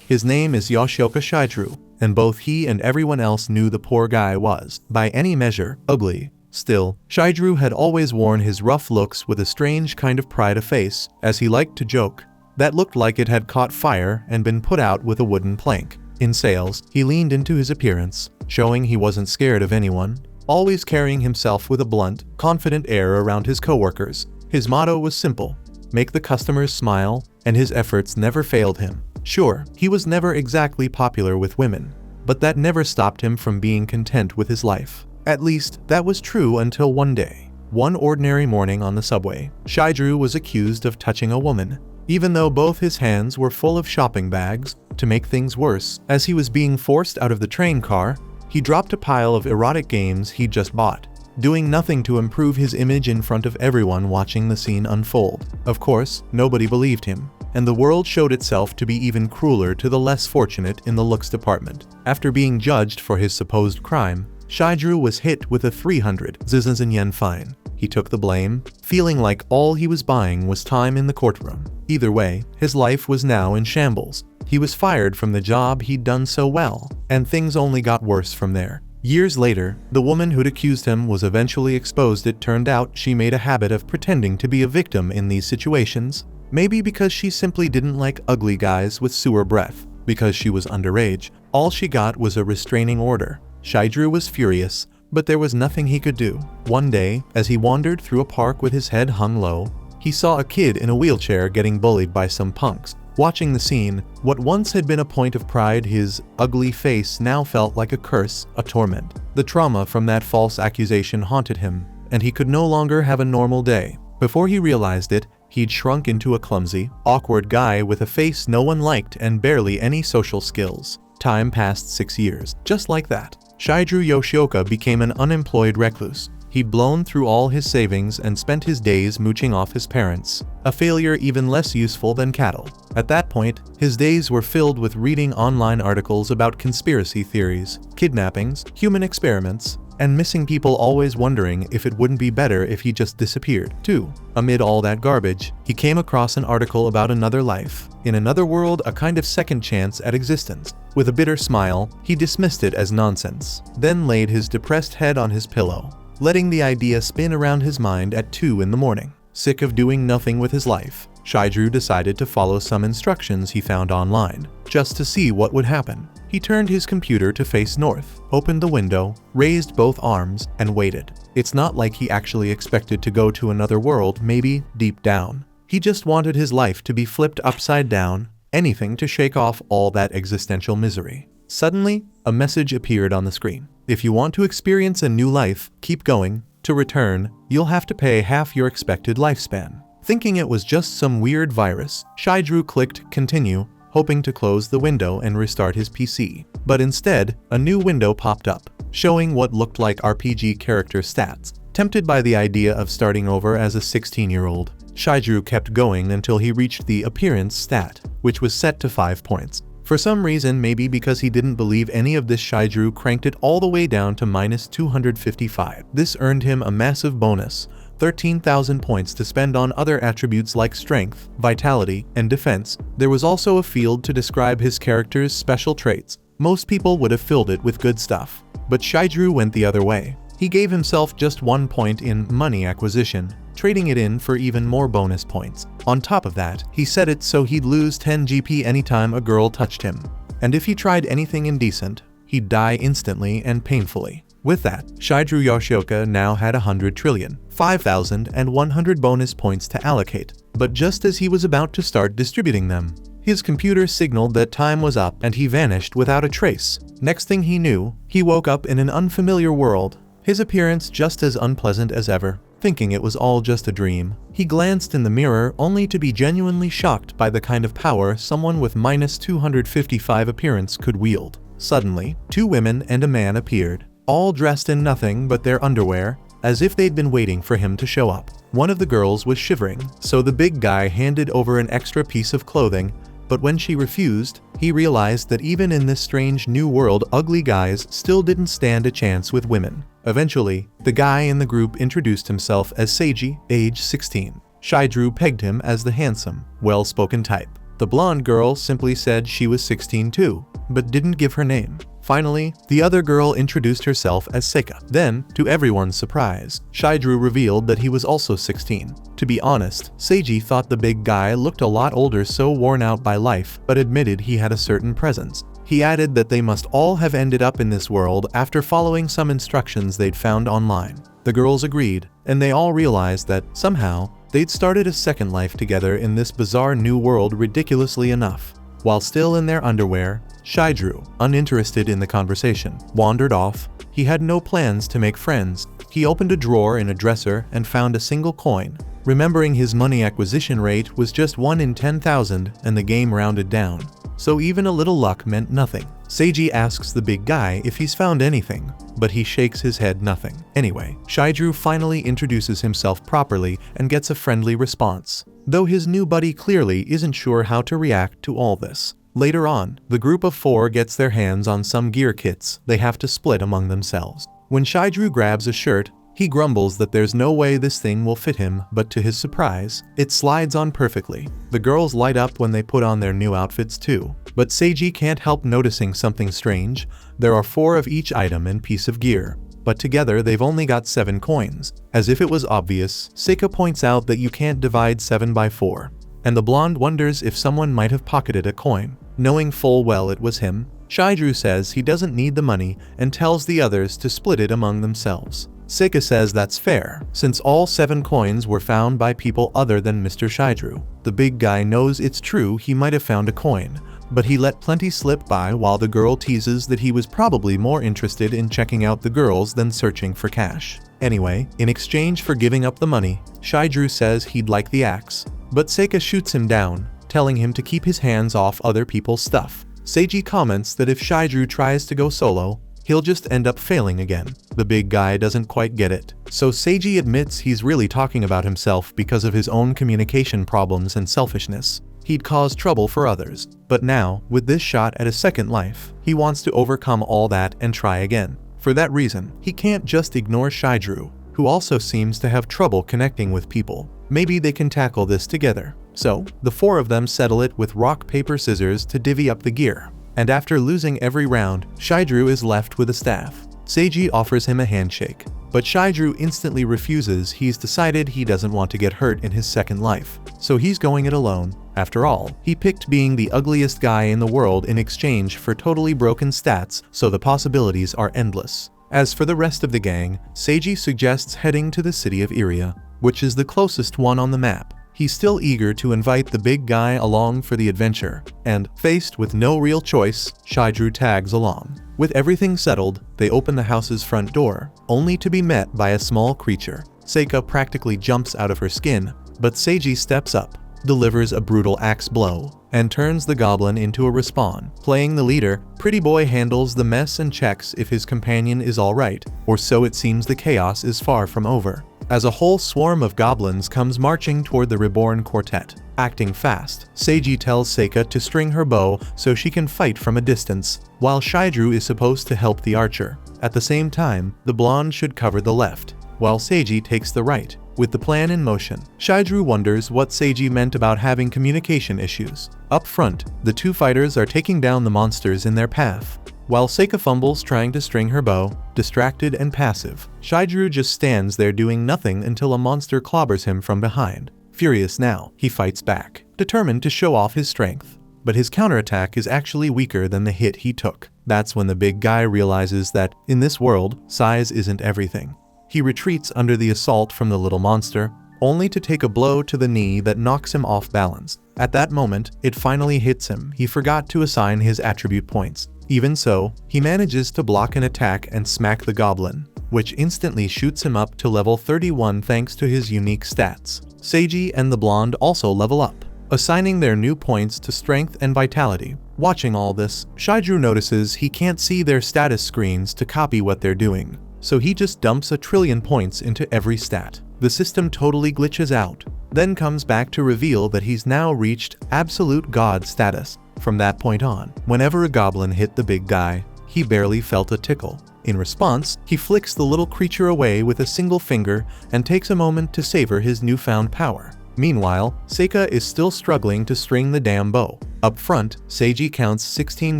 His name is Yoshioka Shidru, and both he and everyone else knew the poor guy was, by any measure, ugly. Still, Shidru had always worn his rough looks with a strange kind of pride of face, as he liked to joke, that looked like it had caught fire and been put out with a wooden plank. In sales, he leaned into his appearance, showing he wasn't scared of anyone, always carrying himself with a blunt, confident air around his coworkers. His motto was simple: make the customers smile, and his efforts never failed him. Sure, he was never exactly popular with women, but that never stopped him from being content with his life. At least, that was true until one day. One ordinary morning on the subway, Shidru was accused of touching a woman, even though both his hands were full of shopping bags. To make things worse, as he was being forced out of the train car, he dropped a pile of erotic games he'd just bought, doing nothing to improve his image in front of everyone watching the scene unfold. Of course, nobody believed him, and the world showed itself to be even crueler to the less fortunate in the looks department. After being judged for his supposed crime, Shidru was hit with a 300,000 yen fine. He took the blame, feeling like all he was buying was time in the courtroom. Either way, his life was now in shambles. He was fired from the job he'd done so well, and things only got worse from there. Years later, the woman who'd accused him was eventually exposed. It turned out she made a habit of pretending to be a victim in these situations, maybe because she simply didn't like ugly guys with sewer breath. Because she was underage, all she got was a restraining order. Shidru was furious, but there was nothing he could do. One day, as he wandered through a park with his head hung low, he saw a kid in a wheelchair getting bullied by some punks. Watching the scene, what once had been a point of pride, his ugly face now felt like a curse, a torment. The trauma from that false accusation haunted him, and he could no longer have a normal day. Before he realized it, he'd shrunk into a clumsy, awkward guy with a face no one liked and barely any social skills. Time passed 6 years. Just like that, Shidru Yoshioka became an unemployed recluse. He'd blown through all his savings and spent his days mooching off his parents, a failure even less useful than cattle. At that point, his days were filled with reading online articles about conspiracy theories, kidnappings, human experiments, and missing people, always wondering if it wouldn't be better if he just disappeared, too. Amid all that garbage, he came across an article about another life, in another world, a kind of second chance at existence. With a bitter smile, he dismissed it as nonsense, then laid his depressed head on his pillow, letting the idea spin around his mind at 2 in the morning. Sick of doing nothing with his life, Shidru decided to follow some instructions he found online, just to see what would happen. He turned his computer to face north, opened the window, raised both arms, and waited. It's not like he actually expected to go to another world. Maybe, deep down, he just wanted his life to be flipped upside down, anything to shake off all that existential misery. Suddenly, a message appeared on the screen. If you want to experience a new life, keep going. To return, you'll have to pay half your expected lifespan. Thinking it was just some weird virus, Shidru clicked continue, hoping to close the window and restart his PC. But instead, a new window popped up, showing what looked like RPG character stats. Tempted by the idea of starting over as a 16-year-old, Shidru kept going until he reached the appearance stat, which was set to 5 points. For some reason, maybe because he didn't believe any of this, Shidru cranked it all the way down to -255. This earned him a massive bonus, 13,000 points to spend on other attributes like strength, vitality, and defense. There was also a field to describe his character's special traits. Most people would have filled it with good stuff, but Shidru went the other way. He gave himself just 1 point in money acquisition, trading it in for even more bonus points. On top of that, he set it so he'd lose 10 GP anytime a girl touched him. And if he tried anything indecent, he'd die instantly and painfully. With that, Shidru Yoshioka now had 100,005,100 bonus points to allocate. But just as he was about to start distributing them, his computer signaled that time was up and he vanished without a trace. Next thing he knew, he woke up in an unfamiliar world, his appearance just as unpleasant as ever. Thinking it was all just a dream, he glanced in the mirror only to be genuinely shocked by the kind of power someone with -255 appearance could wield. Suddenly, 2 women and a man appeared, all dressed in nothing but their underwear, as if they'd been waiting for him to show up. One of the girls was shivering, so the big guy handed over an extra piece of clothing, but when she refused, he realized that even in this strange new world, ugly guys still didn't stand a chance with women. Eventually, the guy in the group introduced himself as Seiji, age 16. Shidru pegged him as the handsome, well-spoken type. The blonde girl simply said she was 16 too, but didn't give her name. Finally, the other girl introduced herself as Seika. Then, to everyone's surprise, Shidru revealed that he was also 16. To be honest, Seiji thought the big guy looked a lot older, so worn out by life, but admitted he had a certain presence. He added that they must all have ended up in this world after following some instructions they'd found online. The girls agreed, and they all realized that, somehow, they'd started a second life together in this bizarre new world. Ridiculously enough, while still in their underwear, Shidru, uninterested in the conversation, wandered off. He had no plans to make friends. He opened a drawer in a dresser and found a single coin. Remembering his money acquisition rate was just 1 in 10,000 and the game rounded down, so even a little luck meant nothing. Seiji asks the big guy if he's found anything, but he shakes his head. Nothing. Anyway, Shidru finally introduces himself properly and gets a friendly response, though his new buddy clearly isn't sure how to react to all this. Later on, the group of 4 gets their hands on some gear kits they have to split among themselves. When Shidru grabs a shirt, he grumbles that there's no way this thing will fit him, but to his surprise, it slides on perfectly. The girls light up when they put on their new outfits too, but Seiji can't help noticing something strange. There are 4 of each item and piece of gear, but together they've only got 7 coins. As if it was obvious, Seika points out that you can't divide 7 by 4, and the blonde wonders if someone might have pocketed a coin. Knowing full well it was him, Shidru says he doesn't need the money and tells the others to split it among themselves. Seika says that's fair, since all 7 coins were found by people other than Mr. Shidru. The big guy knows it's true he might have found a coin, but he let plenty slip by while the girl teases that he was probably more interested in checking out the girls than searching for cash. Anyway, in exchange for giving up the money, Shidru says he'd like the axe, but Seika shoots him down, telling him to keep his hands off other people's stuff. Seiji comments that if Shidru tries to go solo, he'll just end up failing again. The big guy doesn't quite get it, so Seiji admits he's really talking about himself because of his own communication problems and selfishness. He'd caused trouble for others, but now, with this shot at a second life, he wants to overcome all that and try again. For that reason, he can't just ignore Shidru, who also seems to have trouble connecting with people. Maybe they can tackle this together. So, the 4 of them settle it with rock, paper, scissors to divvy up the gear. And after losing every round, Shidru is left with a staff. Seiji offers him a handshake, but Shidru instantly refuses. He's decided he doesn't want to get hurt in his second life, so he's going it alone. After all, he picked being the ugliest guy in the world in exchange for totally broken stats, so the possibilities are endless. As for the rest of the gang, Seiji suggests heading to the city of Iria, which is the closest one on the map. He's still eager to invite the big guy along for the adventure, and, faced with no real choice, Shidru tags along. With everything settled, they open the house's front door, only to be met by a small creature. Seika practically jumps out of her skin, but Seiji steps up, delivers a brutal axe blow, and turns the goblin into a respawn. Playing the leader, Pretty Boy handles the mess and checks if his companion is alright, or so it seems. The chaos is far from over, as a whole swarm of goblins comes marching toward the reborn quartet. Acting fast, Seiji tells Seika to string her bow so she can fight from a distance, while Shidru is supposed to help the archer. At the same time, the blonde should cover the left, while Seiji takes the right. With the plan in motion, Shidru wonders what Seiji meant about having communication issues. Up front, the 2 fighters are taking down the monsters in their path, while Seika fumbles trying to string her bow, distracted and passive. Shidru just stands there doing nothing until a monster clobbers him from behind. Furious now, he fights back, determined to show off his strength. But his counterattack is actually weaker than the hit he took. That's when the big guy realizes that, in this world, size isn't everything. He retreats under the assault from the little monster, only to take a blow to the knee that knocks him off balance. At that moment, it finally hits him. He forgot to assign his attribute points. Even so, he manages to block an attack and smack the goblin, which instantly shoots him up to level 31 thanks to his unique stats. Seiji and the blonde also level up, assigning their new points to strength and vitality. Watching all this, Shidru notices he can't see their status screens to copy what they're doing, so he just dumps 1 trillion points into every stat. The system totally glitches out, then comes back to reveal that he's now reached absolute god status. From that point on, whenever a goblin hit the big guy, he barely felt a tickle. In response, he flicks the little creature away with a single finger and takes a moment to savor his newfound power. Meanwhile, Seika is still struggling to string the damn bow. Up front, Seiji counts 16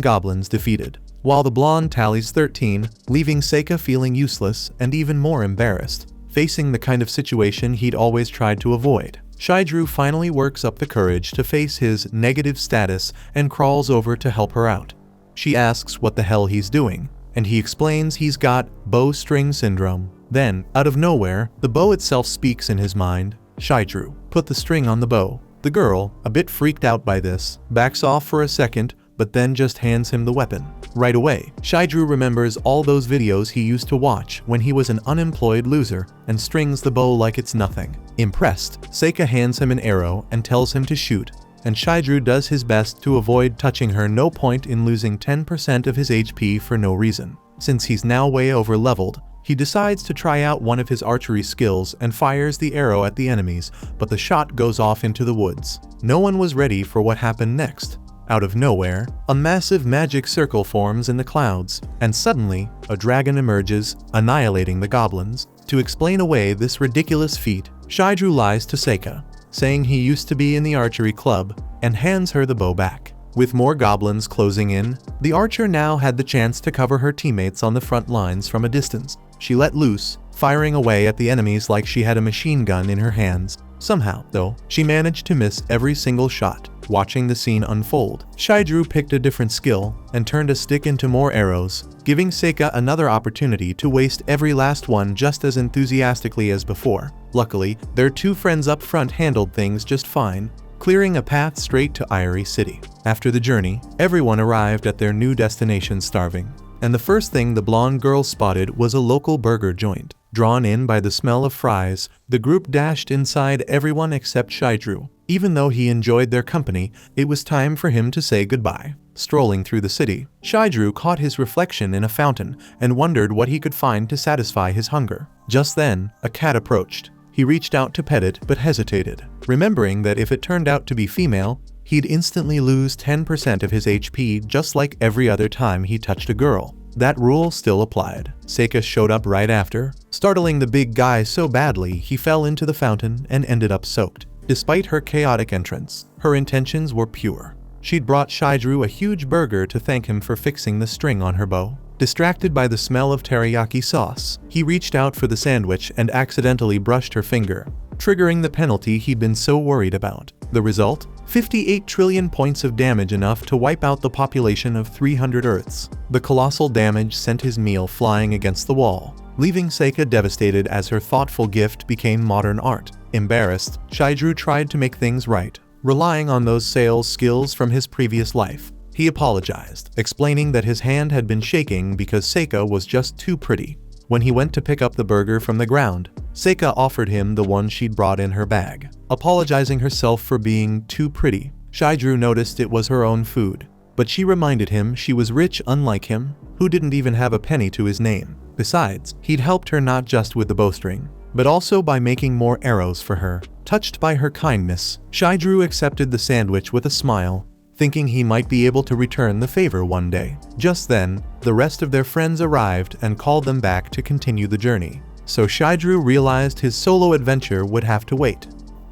goblins defeated, while the blonde tallies 13, leaving Seika feeling useless and even more embarrassed, facing the kind of situation he'd always tried to avoid. Shidru finally works up the courage to face his negative status and crawls over to help her out. She asks what the hell he's doing, and he explains he's got bowstring syndrome. Then, out of nowhere, the bow itself speaks in his mind. Shidru, put the string on the bow. The girl, a bit freaked out by this, backs off for a second, but then just hands him the weapon. Right away, Shidru remembers all those videos he used to watch when he was an unemployed loser and strings the bow like it's nothing. Impressed, Seika hands him an arrow and tells him to shoot, and Shidru does his best to avoid touching her. No point in losing 10% of his HP for no reason. Since he's now way over leveled, he decides to try out one of his archery skills and fires the arrow at the enemies, but the shot goes off into the woods. No one was ready for what happened next. Out of nowhere, a massive magic circle forms in the clouds, and suddenly, a dragon emerges, annihilating the goblins. To explain away this ridiculous feat, Shidru lies to Seika, saying he used to be in the archery club, and hands her the bow back. With more goblins closing in, the archer now had the chance to cover her teammates on the front lines from a distance. She let loose, firing away at the enemies like she had a machine gun in her hands. Somehow, though, she managed to miss every single shot. Watching the scene unfold, Shidru picked a different skill and turned a stick into more arrows, giving Seika another opportunity to waste every last one just as enthusiastically as before. Luckily, their two friends up front handled things just fine, clearing a path straight to Irie City. After the journey, everyone arrived at their new destination starving, and the first thing the blonde girl spotted was a local burger joint. Drawn in by the smell of fries, the group dashed inside, everyone except Shidru. Even though he enjoyed their company, it was time for him to say goodbye. Strolling through the city, Shidru caught his reflection in a fountain and wondered what he could find to satisfy his hunger. Just then, a cat approached. He reached out to pet it but hesitated, remembering that if it turned out to be female, he'd instantly lose 10% of his HP just like every other time he touched a girl. That rule still applied. Seika showed up right after, startling the big guy so badly he fell into the fountain and ended up soaked. Despite her chaotic entrance, her intentions were pure. She'd brought Shidru a huge burger to thank him for fixing the string on her bow. Distracted by the smell of teriyaki sauce, he reached out for the sandwich and accidentally brushed her finger, triggering the penalty he'd been so worried about. The result? 58 trillion points of damage, enough to wipe out the population of 300 Earths. The colossal damage sent his meal flying against the wall, leaving Seika devastated as her thoughtful gift became modern art. Embarrassed, Shidru tried to make things right, relying on those sales skills from his previous life. He apologized, explaining that his hand had been shaking because Seika was just too pretty. When he went to pick up the burger from the ground, Seika offered him the one she'd brought in her bag. Apologizing herself for being too pretty, Shidru noticed it was her own food, but she reminded him she was rich, unlike him, who didn't even have a penny to his name. Besides, he'd helped her not just with the bowstring, but also by making more arrows for her. Touched by her kindness, Shidru accepted the sandwich with a smile, thinking he might be able to return the favor one day. Just then, the rest of their friends arrived and called them back to continue the journey. So Shidru realized his solo adventure would have to wait.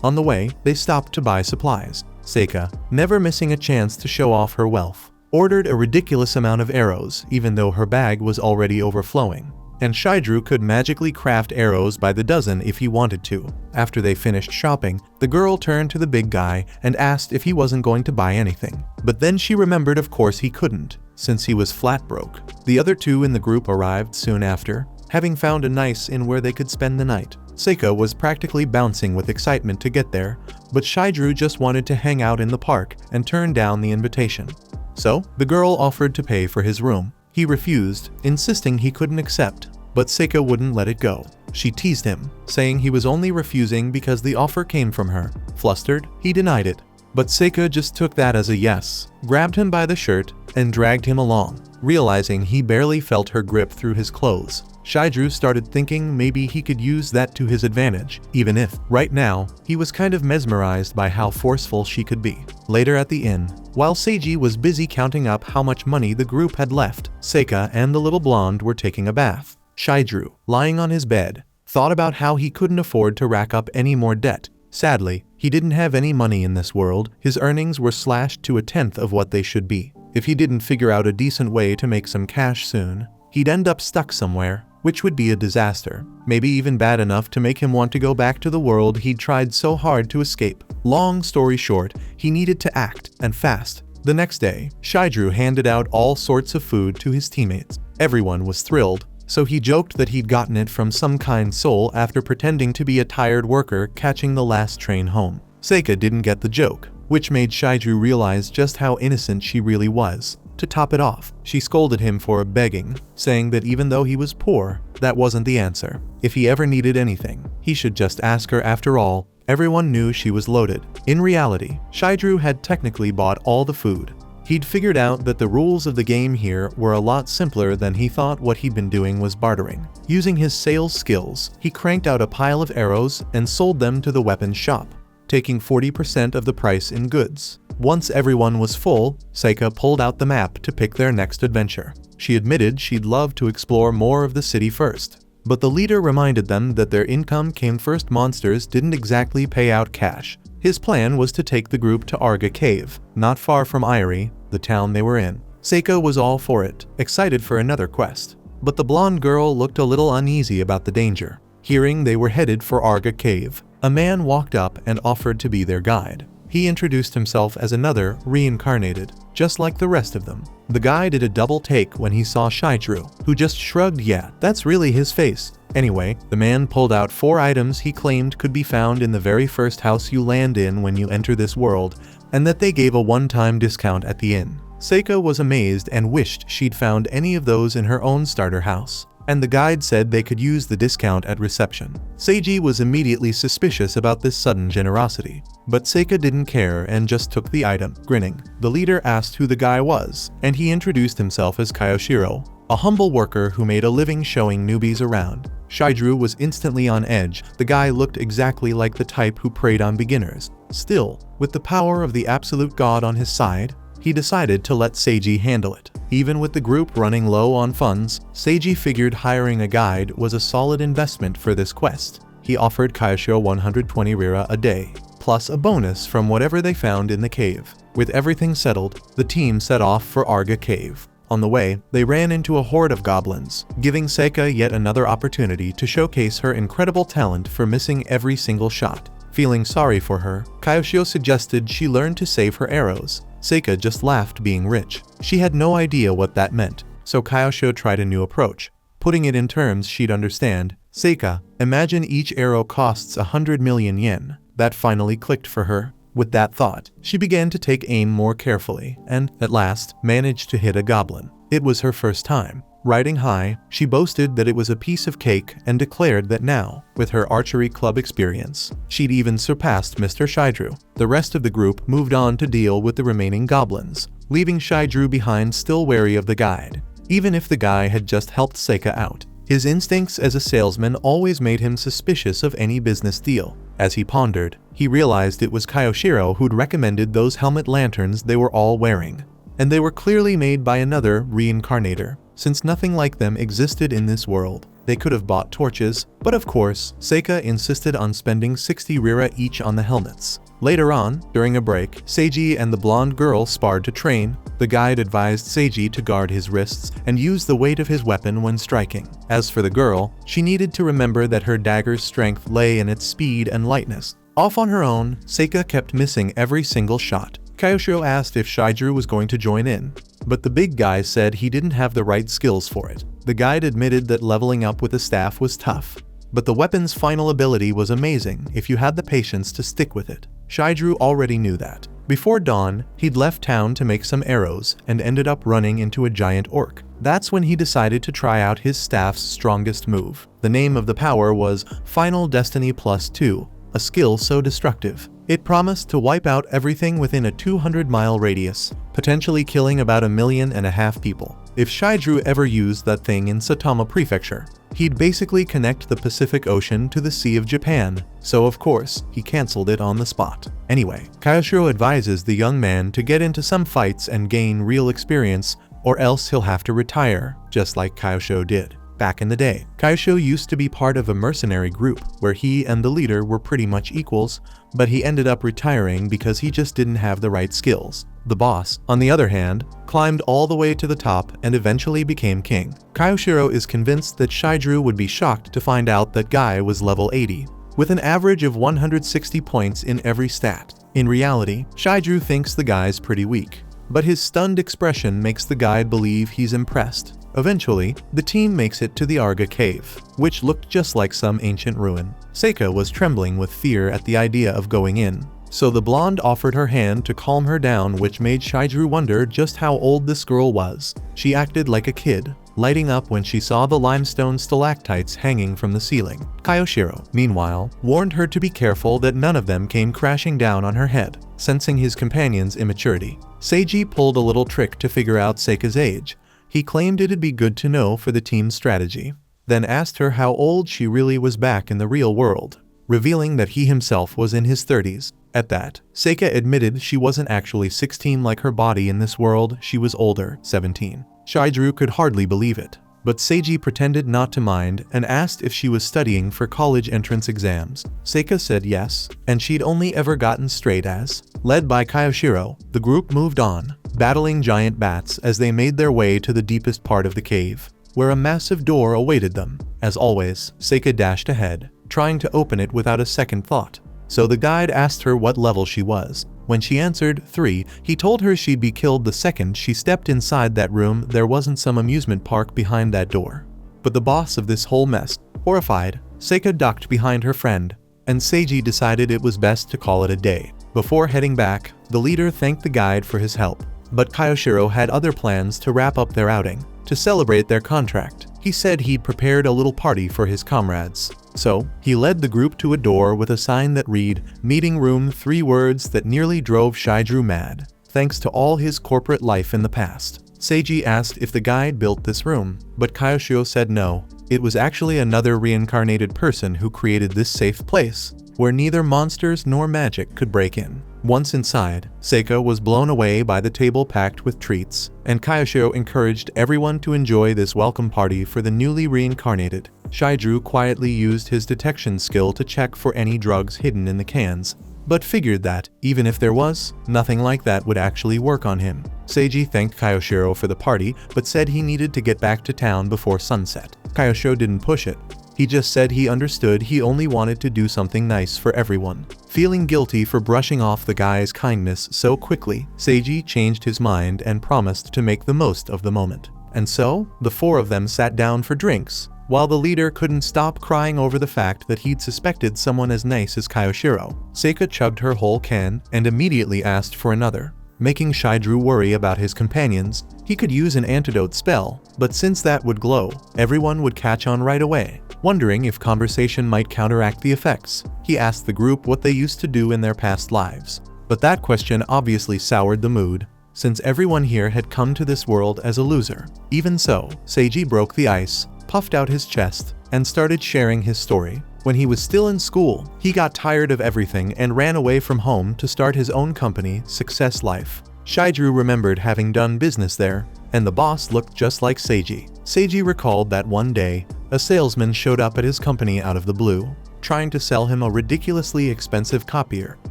On the way, they stopped to buy supplies. Seika, never missing a chance to show off her wealth, ordered a ridiculous amount of arrows even though her bag was already overflowing. And Shidru could magically craft arrows by the dozen if he wanted to. After they finished shopping, the girl turned to the big guy and asked if he wasn't going to buy anything. But then she remembered of course he couldn't, since he was flat broke. The other two in the group arrived soon after, having found a nice inn where they could spend the night. Seika was practically bouncing with excitement to get there, but Shidru just wanted to hang out in the park and turned down the invitation. So, the girl offered to pay for his room. He refused, insisting he couldn't accept, but Seika wouldn't let it go. She teased him, saying he was only refusing because the offer came from her. Flustered, he denied it, but Seika just took that as a yes, grabbed him by the shirt, and dragged him along. Realizing he barely felt her grip through his clothes, Shidru started thinking maybe he could use that to his advantage, even if, right now, he was kind of mesmerized by how forceful she could be. Later at the inn, while Seiji was busy counting up how much money the group had left, Seika and the little blonde were taking a bath. Shidru, lying on his bed, thought about how he couldn't afford to rack up any more debt. Sadly, he didn't have any money in this world. His earnings were slashed to 1/10 of what they should be. If he didn't figure out a decent way to make some cash soon, he'd end up stuck somewhere, which would be a disaster. Maybe even bad enough to make him want to go back to the world he'd tried so hard to escape. Long story short, he needed to act, and fast. The next day, Shidrew handed out all sorts of food to his teammates. Everyone was thrilled, so he joked that he'd gotten it from some kind soul after pretending to be a tired worker catching the last train home. Seika didn't get the joke, which made Shidrew realize just how innocent she really was. To top it off, she scolded him for begging, saying that even though he was poor, that wasn't the answer. If he ever needed anything, he should just ask her. After all, everyone knew she was loaded. In reality, Shidrew had technically bought all the food. He'd figured out that the rules of the game here were a lot simpler than he thought. What he'd been doing was bartering. Using his sales skills, he cranked out a pile of arrows and sold them to the weapons shop, taking 40% of the price in goods. Once everyone was full, Seika pulled out the map to pick their next adventure. She admitted she'd love to explore more of the city first, but the leader reminded them that their income came first. Monsters didn't exactly pay out cash. His plan was to take the group to Arga Cave, not far from Irie, the town they were in. Seika was all for it, excited for another quest, but the blonde girl looked a little uneasy about the danger. Hearing they were headed for Arga Cave, a man walked up and offered to be their guide. He introduced himself as another reincarnated, just like the rest of them. The guy did a double take when he saw Shidrew, who just shrugged. Yeah, that's really his face. Anyway, the man pulled out 4 items he claimed could be found in the very first house you land in when you enter this world, and that they gave a one-time discount at the inn. Seika was amazed and wished she'd found any of those in her own starter house, and the guide said they could use the discount at reception. Seiji was immediately suspicious about this sudden generosity, but Seika didn't care and just took the item, grinning. The leader asked who the guy was, and he introduced himself as Kayoshiro, a humble worker who made a living showing newbies around. Shidrew was instantly on edge. The guy looked exactly like the type who preyed on beginners. Still, with the power of the absolute god on his side, he decided to let Seiji handle it. Even with the group running low on funds, Seiji figured hiring a guide was a solid investment for this quest. He offered Kayoshiro 120 rira a day, plus a bonus from whatever they found in the cave. With everything settled, the team set off for Arga Cave. On the way, they ran into a horde of goblins, giving Seika yet another opportunity to showcase her incredible talent for missing every single shot. Feeling sorry for her, Kayoshiro suggested she learn to save her arrows. Seika just laughed, being rich. She had no idea what that meant, so Kayoshiro tried a new approach, putting it in terms she'd understand. Seika, imagine each arrow costs 100 million yen. That finally clicked for her. With that thought, she began to take aim more carefully and, at last, managed to hit a goblin. It was her first time. Riding high, she boasted that it was a piece of cake and declared that now, with her archery club experience, she'd even surpassed Mr. Shidrew. The rest of the group moved on to deal with the remaining goblins, leaving Shidrew behind, still wary of the guide. Even if the guy had just helped Seika out, his instincts as a salesman always made him suspicious of any business deal. As he pondered, he realized it was Kayoshiro who'd recommended those helmet lanterns they were all wearing, and they were clearly made by another reincarnator. Since nothing like them existed in this world, they could have bought torches, but of course, Seika insisted on spending 60 rira each on the helmets. Later on, during a break, Seiji and the blonde girl sparred to train. The guide advised Seiji to guard his wrists and use the weight of his weapon when striking. As for the girl, she needed to remember that her dagger's strength lay in its speed and lightness. Off on her own, Seika kept missing every single shot. Kayoshiro asked if Shidrew was going to join in, but the big guy said he didn't have the right skills for it. The guide admitted that leveling up with a staff was tough, but the weapon's final ability was amazing if you had the patience to stick with it. Shidrew already knew that. Before dawn, he'd left town to make some arrows and ended up running into a giant orc. That's when he decided to try out his staff's strongest move. The name of the power was Final Destiny +2, a skill so destructive it promised to wipe out everything within a 200-mile radius, potentially killing about 1.5 million people. If Shidrew ever used that thing in Saitama Prefecture, he'd basically connect the Pacific Ocean to the Sea of Japan, so of course, he cancelled it on the spot. Anyway, Kayoshiro advises the young man to get into some fights and gain real experience, or else he'll have to retire, just like Kayoshiro did. back in the day. Kaisho used to be part of a mercenary group where he and the leader were pretty much equals, but he ended up retiring because he just didn't have the right skills. The boss, on the other hand, climbed all the way to the top and eventually became king. Kaioshiro is convinced that Shidru would be shocked to find out that Guy was level 80, with an average of 160 points in every stat. In reality, Shidru thinks the guy's pretty weak, but his stunned expression makes the guide believe he's impressed. Eventually, the team makes it to the Arga cave, which looked just like some ancient ruin. Seika was trembling with fear at the idea of going in, so the blonde offered her hand to calm her down, which made Shidru wonder just how old this girl was. She acted like a kid, lighting up when she saw the limestone stalactites hanging from the ceiling. Kaioshiro, meanwhile, warned her to be careful that none of them came crashing down on her head, sensing his companion's immaturity. Seiji pulled a little trick to figure out Seika's age. He claimed it'd be good to know for the team's strategy, then asked her how old she really was back in the real world, revealing that he himself was in his 30s. At that, Seika admitted she wasn't actually 16 like her body in this world, she was older, 17. Shidru could hardly believe it, but Seiji pretended not to mind and asked if she was studying for college entrance exams. Seika said yes, and she'd only ever gotten straight A's. Led by Kaioshiro, the group moved on, battling giant bats as they made their way to the deepest part of the cave, where a massive door awaited them. As always, Seika dashed ahead, trying to open it without a second thought. So the guide asked her what level she was. When she answered 3, he told her she'd be killed the second she stepped inside that room. There wasn't some amusement park behind that door, but the boss of this whole mess. Horrified, Seika ducked behind her friend, and Seiji decided it was best to call it a day. Before heading back, the leader thanked the guide for his help, but Kaioshiro had other plans to wrap up their outing. To celebrate their contract, he said he'd prepared a little party for his comrades. So, he led the group to a door with a sign that read, "Meeting Room," 3 words that nearly drove Shidru mad, thanks to all his corporate life in the past. Seiji asked if the guide built this room, but Kaioshiro said no. It was actually another reincarnated person who created this safe place, where neither monsters nor magic could break in. Once inside, Seika was blown away by the table packed with treats, and Kaioshiro encouraged everyone to enjoy this welcome party for the newly reincarnated. Shidru quietly used his detection skill to check for any drugs hidden in the cans, but figured that, even if there was, nothing like that would actually work on him. Seiji thanked Kaioshiro for the party, but said he needed to get back to town before sunset. Kaioshiro didn't push it. He just said he understood he only wanted to do something nice for everyone. Feeling guilty for brushing off the guy's kindness so quickly, Seiji changed his mind and promised to make the most of the moment. And so, the 4 of them sat down for drinks, while the leader couldn't stop crying over the fact that he'd suspected someone as nice as Kaioshiro. Seika chugged her whole can and immediately asked for another, making Shidru worry about his companions. He could use an antidote spell, but since that would glow, everyone would catch on right away. Wondering if conversation might counteract the effects, he asked the group what they used to do in their past lives. But that question obviously soured the mood, since everyone here had come to this world as a loser. Even so, Seiji broke the ice, puffed out his chest, and started sharing his story. When he was still in school, he got tired of everything and ran away from home to start his own company, Success Life. Shidru remembered having done business there, and the boss looked just like Seiji. Seiji recalled that one day, a salesman showed up at his company out of the blue, trying to sell him a ridiculously expensive copier.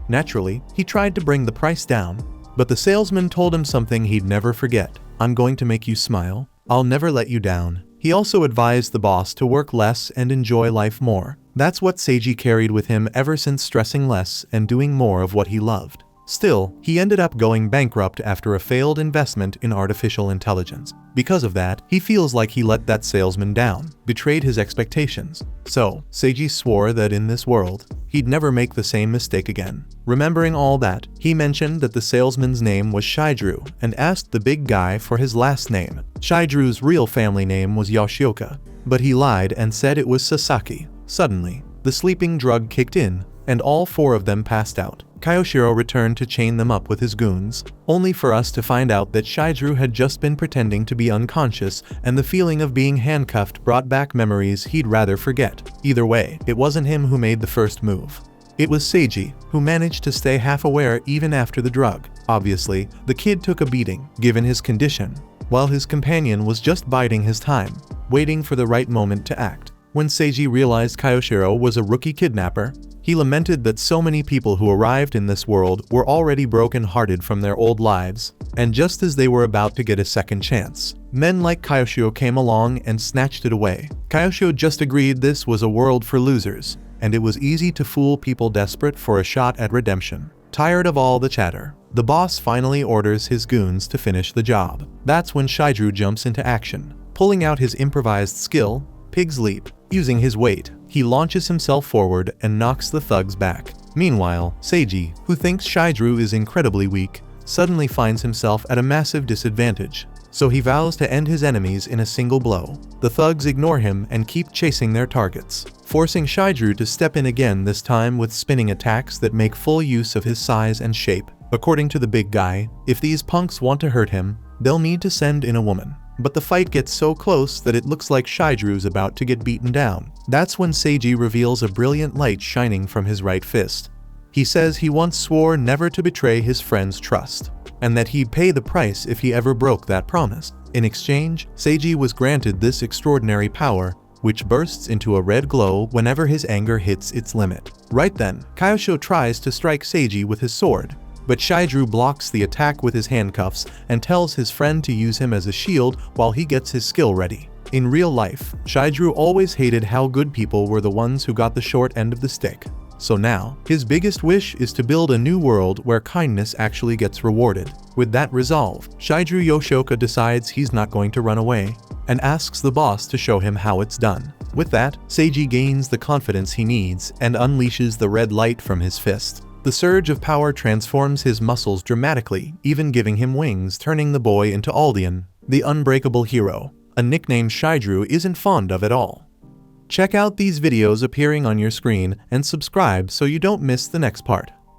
Naturally, he tried to bring the price down, but the salesman told him something he'd never forget. "I'm going to make you smile. I'll never let you down." He also advised the boss to work less and enjoy life more. That's what Seiji carried with him ever since, stressing less and doing more of what he loved. Still, he ended up going bankrupt after a failed investment in artificial intelligence. Because of that, he feels like he let that salesman down, betrayed his expectations. So, Seiji swore that in this world, he'd never make the same mistake again. Remembering all that, he mentioned that the salesman's name was Shidru and asked the big guy for his last name. Shidru's real family name was Yoshioka, but he lied and said it was Sasaki. Suddenly, the sleeping drug kicked in, and all 4 of them passed out. Kaioshiro returned to chain them up with his goons, only for us to find out that Shidru had just been pretending to be unconscious, and the feeling of being handcuffed brought back memories he'd rather forget. Either way, it wasn't him who made the first move. It was Seiji, who managed to stay half aware even after the drug. Obviously, the kid took a beating, given his condition, while his companion was just biding his time. waiting for the right moment to act. When Seiji realized Kyoshiro was a rookie kidnapper, he lamented that so many people who arrived in this world were already broken-hearted from their old lives, and just as they were about to get a second chance, men like Kyoshiro came along and snatched it away. Kyoshiro just agreed this was a world for losers, and it was easy to fool people desperate for a shot at redemption. Tired of all the chatter, the boss finally orders his goons to finish the job. That's when Shidru jumps into action. Pulling out his improvised skill, Pig's Leap. Using his weight, he launches himself forward and knocks the thugs back. Meanwhile, Seiji, who thinks Shidru is incredibly weak, suddenly finds himself at a massive disadvantage, so he vows to end his enemies in a single blow. The thugs ignore him and keep chasing their targets, forcing Shidru to step in again, this time with spinning attacks that make full use of his size and shape. According to the big guy, if these punks want to hurt him, they'll need to send in a woman. But the fight gets so close that it looks like Shidru's about to get beaten down. That's when Seiji reveals a brilliant light shining from his right fist. He says he once swore never to betray his friend's trust, and that he'd pay the price if he ever broke that promise. In exchange, Seiji was granted this extraordinary power, which bursts into a red glow whenever his anger hits its limit. Right then, Kyoshiro tries to strike Seiji with his sword, but Shidru blocks the attack with his handcuffs and tells his friend to use him as a shield while he gets his skill ready. In real life, Shidru always hated how good people were the ones who got the short end of the stick. So now, his biggest wish is to build a new world where kindness actually gets rewarded. With that resolve, Shidru Yoshoka decides he's not going to run away, and asks the boss to show him how it's done. With that, Seiji gains the confidence he needs and unleashes the red light from his fist. The surge of power transforms his muscles dramatically, even giving him wings, turning the boy into Aldean, the unbreakable hero, a nickname Shidru isn't fond of at all. Check out these videos appearing on your screen and subscribe so you don't miss the next part.